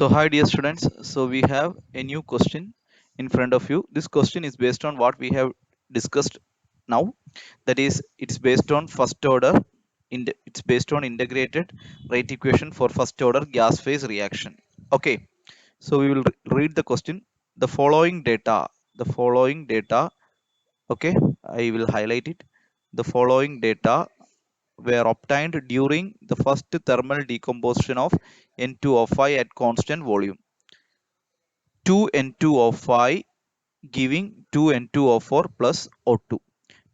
So hi dear students, so we have a new question in front of you. This question is based on what we have discussed now. That is, it's based on first order, it's based on integrated rate equation for first order gas phase reaction. Okay, so we will read the question. The following data, okay, I will highlight it. The following data were obtained during the first thermal decomposition of N2O5 at constant volume. 2N2O5 giving 2N2O4 plus O2.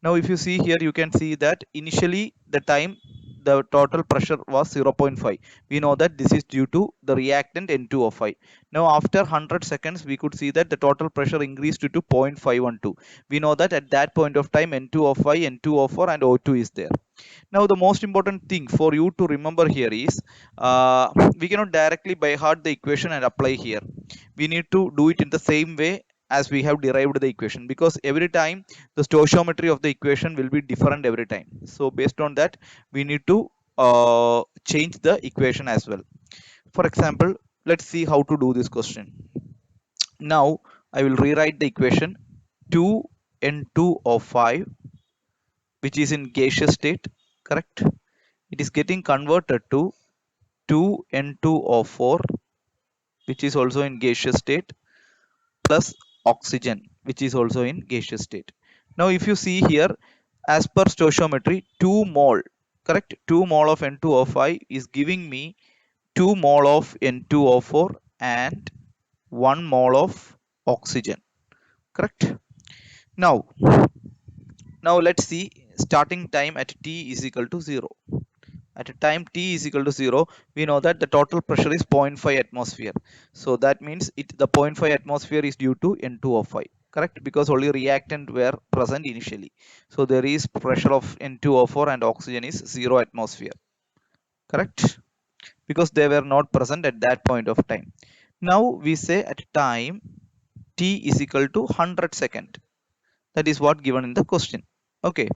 Now if you see here, you can see that initially the time the total pressure was 0.5. We know that this is due to the reactant N2O5. Now after 100 seconds, we could see that the total pressure increased to 0.512. We know that at that point of time N2O5, N2O4 and O2 is there. Now the most important thing for you to remember here is we cannot directly by heart the equation and apply here. We need to do it in the same way as we have derived the equation, because every time the stoichiometry of the equation will be different every time. So based on that, we need to change the equation as well. For example, let's see how to do this question. Now I will rewrite the equation. 2N2O5, which is in gaseous state, correct, it is getting converted to 2N2O4, which is also in gaseous state, plus oxygen, which is also in gaseous state. Now if you see here, as per stoichiometry, 2 mole, correct, 2 mole of N2O5 is giving me 2 mole of N2O4 and 1 mole of oxygen, correct. Now now let's see starting time at t is equal to 0. At a time t is equal to 0, we know that the total pressure is 0.5 atmosphere. So that means the 0.5 atmosphere is due to N2O5, correct, because only reactant were present initially. So there is pressure of N2O4 and oxygen is 0 atmosphere, correct, because they were not present at that point of time. Now we say at time t is equal to 100 second. That is what given in the question. Okay,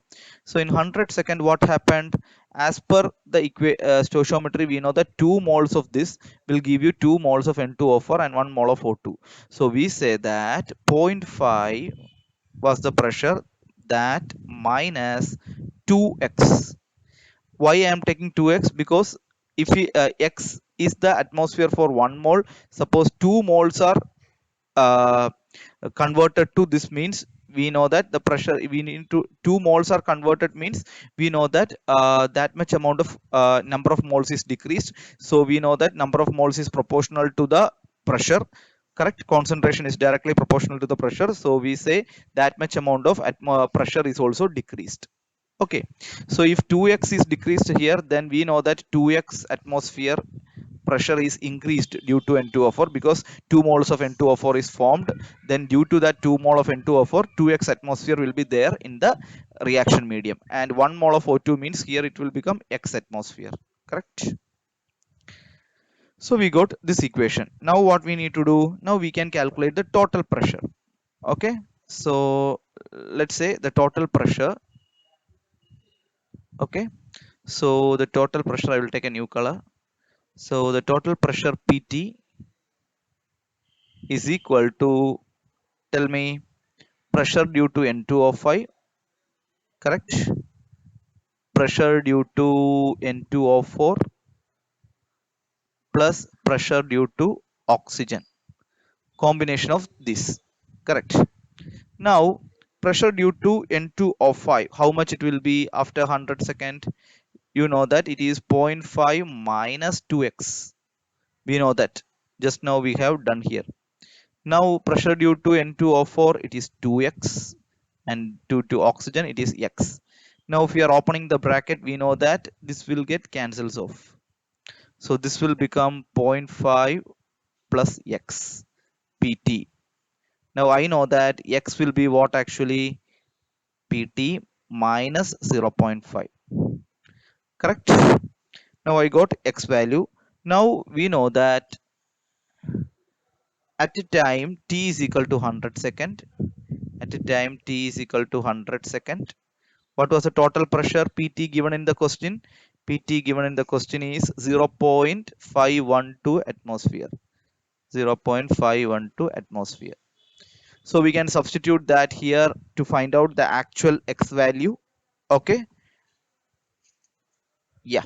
so in 100 second, what happened? As per the stoichiometry, we know that 2 moles of this will give you 2 moles of N2O4 and 1 mole of O2. So we say that zero point 0.5 was the pressure, that minus 2x. Why I am taking 2x? Because if x is the atmosphere for 1 mole, suppose 2 moles are uh, converted to this, means we know that the pressure we need to 2 moles are converted, means we know that that much amount of number of moles is decreased. So we know that number of moles is proportional to the pressure, correct, concentration is directly proportional to the pressure. So we say that much amount of pressure is also decreased. Okay, so if 2x is decreased here, then we know that 2x atmosphere pressure is increased due to N2O4, because 2 moles of N2O4 is formed. Then due to that 2 mole of N2O4, 2x atmosphere will be there in the reaction medium, and 1 mole of O2 means here it will become x atmosphere, correct. So we got this equation. Now what we need to do, now we can calculate the total pressure. Okay, so let's say the total pressure. Okay, so the total pressure, I will take a new color. So the total pressure PT is equal to, tell me, pressure due to N2O5, correct, pressure due to N2O4 plus pressure due to oxygen, combination of this, correct. Now pressure due to N2O5, how much it will be after 100 second? You know that it is 0.5 minus 2x. We know that just now we have done here. Now pressure due to N2O4, it is 2x, and due to oxygen it is x. Now if we are opening the bracket, we know that this will get cancels off. So this will become zero point 0.5 plus x pt. Now I know that x will be what actually? Pt minus 0.5, correct. Now I got x value. Now we know that at a time t is equal to 100 second, at a time t is equal to 100 second, what was the total pressure PT given in the question? PT given in the question is 0.512 atmosphere. 0.512 atmosphere. So we can substitute that here to find out the actual X value. Okay. Yeah.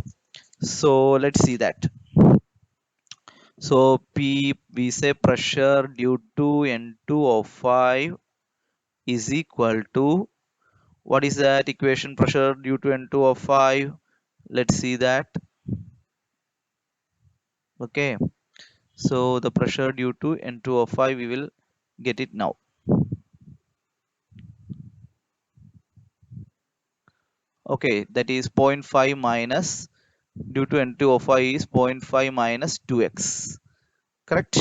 So let's see that. So P, we say pressure due to N2O5 is equal to, what is that equation, pressure due to N2O5? Let's see that. Okay. So the pressure due to N2O5, we will get it now. Okay, that is 0.5 minus, due to N2O5 is 0.5 minus 2x. Correct?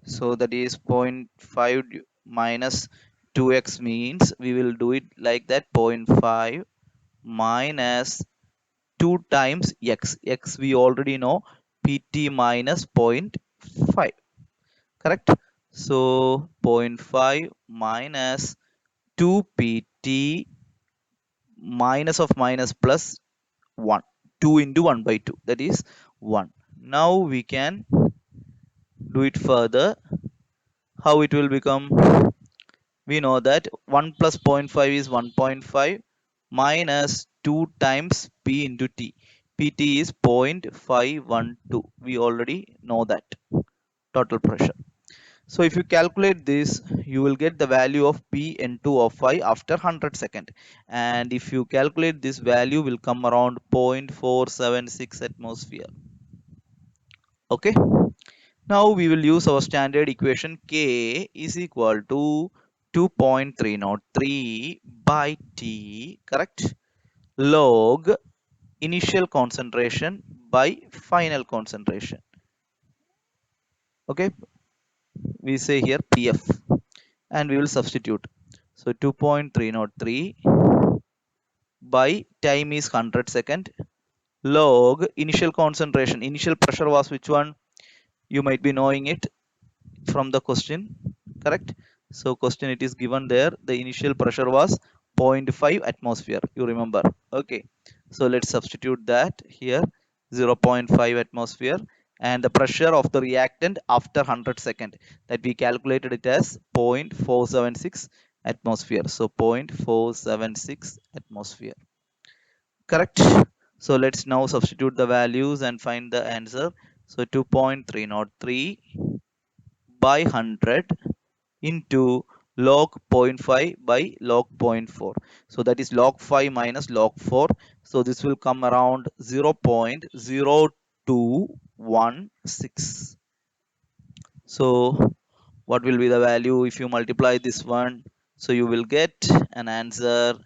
So that is 0.5 minus 2x means we will do it like that, 0.5 minus 2 times x. X we already know, pt minus 0.5. Correct? So 0.5 minus 2 pt minus of minus plus 1. 2 into 1 by 2, that is 1. Now we can do it further. How it will become? We know that 1 plus 0.5 is 1.5 minus 2 times p into t. pt is 0.512. We already know that total pressure. So if you calculate this, you will get the value of p n2 of 5 after 100 second. And if you calculate this value, will come around 0.476 atmosphere. Okay. Now we will use our standard equation, K is equal to 2.303 by T, correct, log initial concentration by final concentration. Okay, we say here PF and we will substitute. So 2.303 by time is 100 second, log initial concentration. Initial pressure was which one? You might be knowing it from the question, correct? So question, it is given there, the initial pressure was 0.5 atmosphere, you remember. Okay, so let's substitute that here, 0.5 atmosphere, and the pressure of the reactant after 100 second, that we calculated it as 0.476 atmosphere. So 0.476 atmosphere, correct? So let's now substitute the values and find the answer. So 2.303 by 100 into log zero point 0.5 by log 0.4. So that is log 5 minus log 4. So this will come around 0.0216. So what will be the value if you multiply this one? So you will get an answer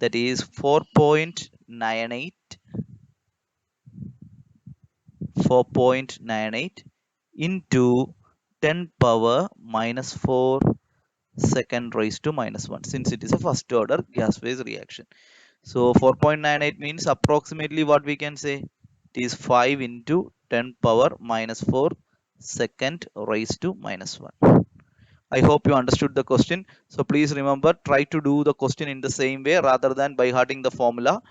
that is 4.98 into 10 power minus 4 second raised to minus 1, since it is a first order gas phase reaction. So 4.98 means approximately what we can say, it is 5 into 10 power minus 4 second raised to minus 1. I hope you understood the question. So please remember, try to do the question in the same way rather than by hearting the formula.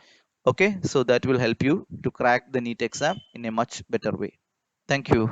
Okay, so that will help you to crack the NEET exam in a much better way. Thank you.